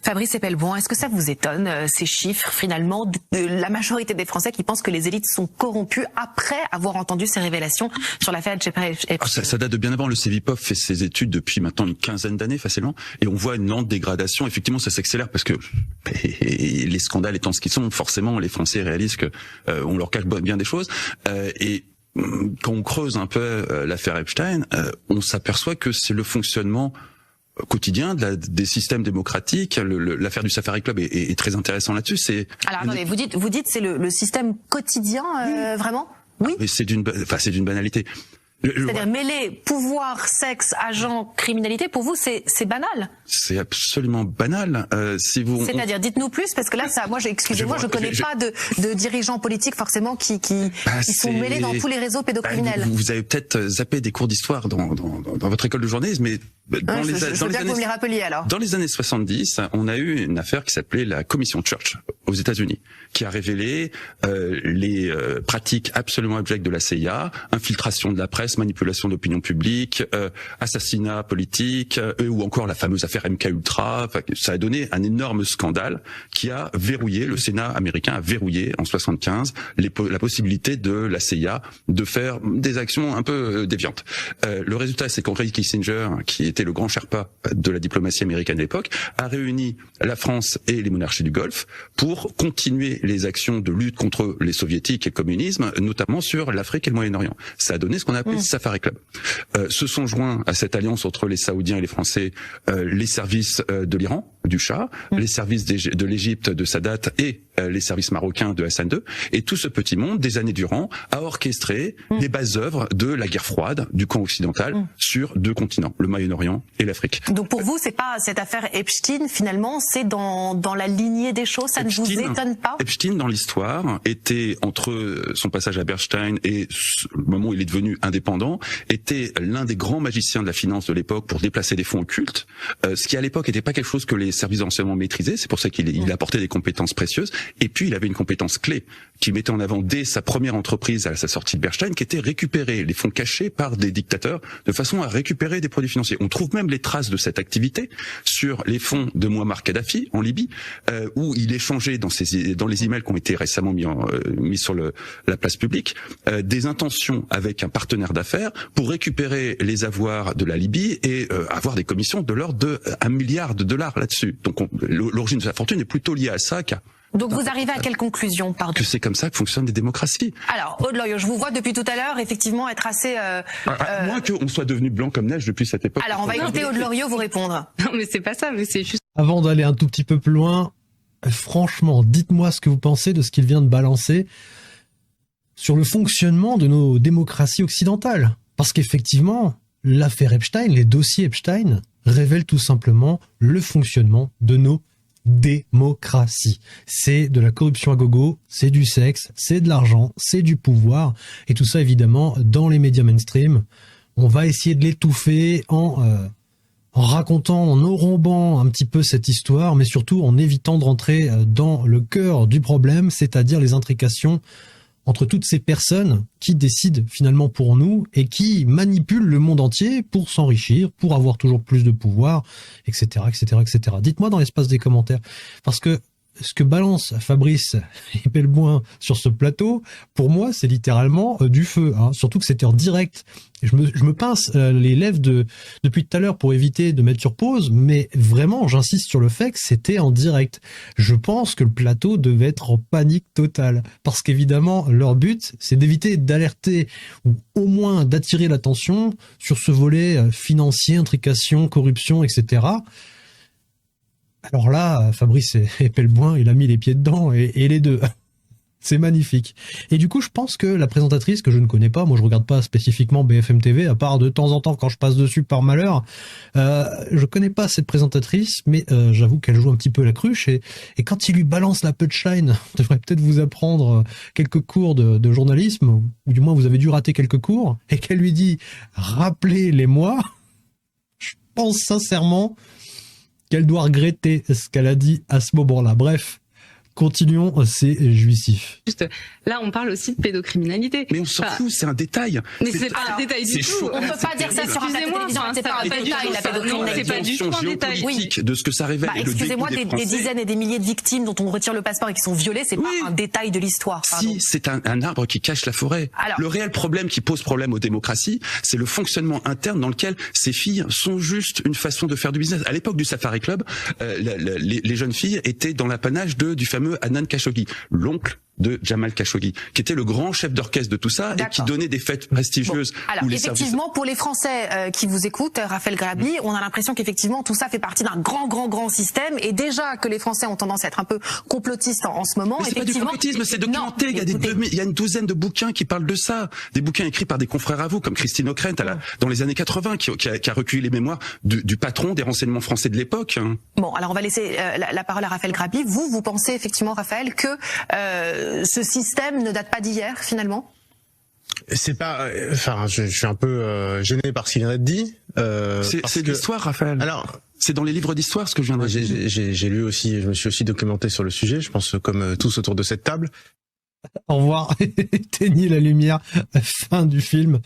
Fabrice Epelboin, est-ce que ça vous étonne, ces chiffres, finalement, de la majorité des Français qui pensent que les élites sont corrompues après avoir entendu ces révélations sur l'affaire Jeffrey Epstein? Ça date de bien avant. Le Cevipof fait ses études depuis maintenant une quinzaine d'années facilement, et on voit une lente dégradation. Effectivement, ça s'accélère parce que les scandales étant ce qu'ils sont, forcément, les Français réalisent que on leur cache bien des choses. Et quand on creuse un peu l'affaire Epstein, on s'aperçoit que c'est le fonctionnement quotidien des systèmes démocratiques. L'affaire du Safari Club est très intéressant là-dessus. Alors attendez, vous dites c'est le système quotidien, vraiment? Oui. Mais c'est d'une banalité. C'est-à-dire mêler pouvoir, sexe, agent, criminalité, pour vous c'est banal? C'est absolument banal. C'est-à-dire, dites-nous plus, parce que là, moi, excusez-moi, je connais pas de dirigeants politiques forcément qui sont mêlés dans tous les réseaux pédocriminels. Vous avez peut-être zappé des cours d'histoire dans votre école de journalisme, mais je veux bien que vous me les rappeliez alors. Dans les années 70, on a eu une affaire qui s'appelait la Commission Church aux États-Unis, qui a révélé les pratiques absolument abjectes de la CIA, infiltration de la presse, manipulation d'opinion publique, assassinat politique, ou encore la fameuse affaire MK-Ultra. Ça a donné un énorme scandale qui a verrouillé, le Sénat américain a verrouillé en 75 la possibilité de la CIA de faire des actions un peu déviantes. Le résultat, c'est qu'Henry Kissinger, qui était le grand Sherpa de la diplomatie américaine à l'époque, a réuni la France et les monarchies du Golfe pour continuer les actions de lutte contre les soviétiques et le communisme, notamment sur l'Afrique et le Moyen-Orient. Ça a donné ce qu'on a appelé Safari Club. Se sont joints à cette alliance entre les Saoudiens et les Français les services de l'Iran, du Shah, les services de l'Égypte de Sadat et les services marocains de Hassan II, et tout ce petit monde, des années durant, a orchestré les bases œuvres de la guerre froide du camp occidental sur deux continents, le Moyen-Orient et l'Afrique. Donc pour vous, c'est pas cette affaire Epstein, finalement, c'est dans la lignée des choses, ça ne vous étonne pas? Epstein, dans l'histoire, était, entre son passage à Bernstein et le moment où il est devenu indépendant, était l'un des grands magiciens de la finance de l'époque pour déplacer des fonds occultes, ce qui à l'époque n'était pas quelque chose que les services de renseignement maîtrisaient, c'est pour ça qu'il apportait des compétences précieuses. Et puis il avait une compétence clé qu'il mettait en avant dès sa première entreprise à sa sortie de Bernstein, qui était récupérer les fonds cachés par des dictateurs de façon à récupérer des produits financiers. On trouve même les traces de cette activité sur les fonds de Muammar Kadhafi en Libye, où il échangeait dans les emails qui ont été récemment mis sur la place publique, des intentions avec un partenaire d'affaires pour récupérer les avoirs de la Libye et avoir des commissions de l'ordre de $1 milliard là-dessus. Donc l'origine de sa fortune est plutôt liée à ça qu'à... Donc vous arrivez à quelle conclusion, pardon? Que c'est comme ça que fonctionnent des démocraties. Alors, Aude Loriot, je vous vois depuis tout à l'heure effectivement être assez... À moins qu'on soit devenu blanc comme neige depuis cette époque. Alors on va écouter Aude Loriot vous répondre. Non mais c'est pas ça, mais c'est juste... Avant d'aller un tout petit peu plus loin, franchement, dites-moi ce que vous pensez de ce qu'il vient de balancer sur le fonctionnement de nos démocraties occidentales. Parce qu'effectivement, l'affaire Epstein, les dossiers Epstein, révèlent tout simplement le fonctionnement de nos démocratie. C'est de la corruption à gogo, c'est du sexe, c'est de l'argent, c'est du pouvoir, et tout ça évidemment dans les médias mainstream. On va essayer de l'étouffer en racontant, en enrobant un petit peu cette histoire, mais surtout en évitant de rentrer dans le cœur du problème, c'est-à-dire les intrications entre toutes ces personnes qui décident finalement pour nous et qui manipulent le monde entier pour s'enrichir, pour avoir toujours plus de pouvoir, etc., etc., etc. Dites-moi dans l'espace des commentaires, parce que ce que balance Fabrice Epelboin sur ce plateau, pour moi, c'est littéralement du feu. Hein. Surtout que c'était en direct. Je me pince les lèvres depuis tout à l'heure pour éviter de mettre sur pause, mais vraiment, j'insiste sur le fait que c'était en direct. Je pense que le plateau devait être en panique totale. Parce qu'évidemment, leur but, c'est d'éviter d'alerter ou au moins d'attirer l'attention sur ce volet financier, intrication, corruption, etc. Alors là, Fabrice Epelboin, il a mis les pieds dedans et les deux. C'est magnifique. Et du coup, je pense que la présentatrice, que je ne connais pas, moi je regarde pas spécifiquement BFM TV, à part de temps en temps quand je passe dessus par malheur, je connais pas cette présentatrice, mais j'avoue qu'elle joue un petit peu la cruche, et quand il lui balance la punchline, je devrais peut-être vous apprendre quelques cours de journalisme, ou du moins vous avez dû rater quelques cours, et qu'elle lui dit « rappelez-les-moi », je pense sincèrement qu'elle doit regretter ce qu'elle a dit à ce moment-là. Bref, Continuons, c'est jouissif. Juste, là, on parle aussi de pédocriminalité. Mais on s'en fout, c'est un détail. Mais c'est pas un détail du tout. On ne peut pas dire ça sur un plateau de télévision. C'est pas un détail, la pédocriminalité. C'est pas du tout un détail. Géopolitique de ce que ça révèle. Excusez-moi, des dizaines et des milliers de victimes dont on retire le passeport et qui sont violées, c'est pas un détail de l'histoire. Si, c'est un arbre qui cache la forêt. Alors, le réel problème qui pose problème aux démocraties, c'est le fonctionnement interne dans lequel ces filles sont juste une façon de faire du business. À l'époque du Safari Club, les jeunes filles étaient dans l'apanage du fameux Adnan Khashoggi, l'oncle de Jamal Khashoggi, qui était le grand chef d'orchestre de tout ça et qui donnait des fêtes prestigieuses. Bon. Alors, effectivement, pour les Français qui vous écoutent, Raphaël Grabi, on a l'impression qu'effectivement tout ça fait partie d'un grand système et déjà que les Français ont tendance à être un peu complotistes en ce moment. Mais c'est pas du complotisme, c'est documenté. Il y a une douzaine de bouquins qui parlent de ça, des bouquins écrits par des confrères à vous, comme Christine Ockrent dans les années 80, qui a recueilli les mémoires du patron des renseignements français de l'époque. Bon, alors on va laisser la parole à Raphaël Grabi. Vous pensez effectivement, Raphaël, que ce système ne date pas d'hier, finalement? C'est pas, enfin, je suis un peu gêné par ce qu'il vient d'être dit. C'est de l'histoire, Raphaël. Alors, c'est dans les livres d'histoire ce que je viens de dire. J'ai lu aussi, je me suis aussi documenté sur le sujet. Je pense comme tous autour de cette table. Au revoir. Éteignez la lumière. Fin du film.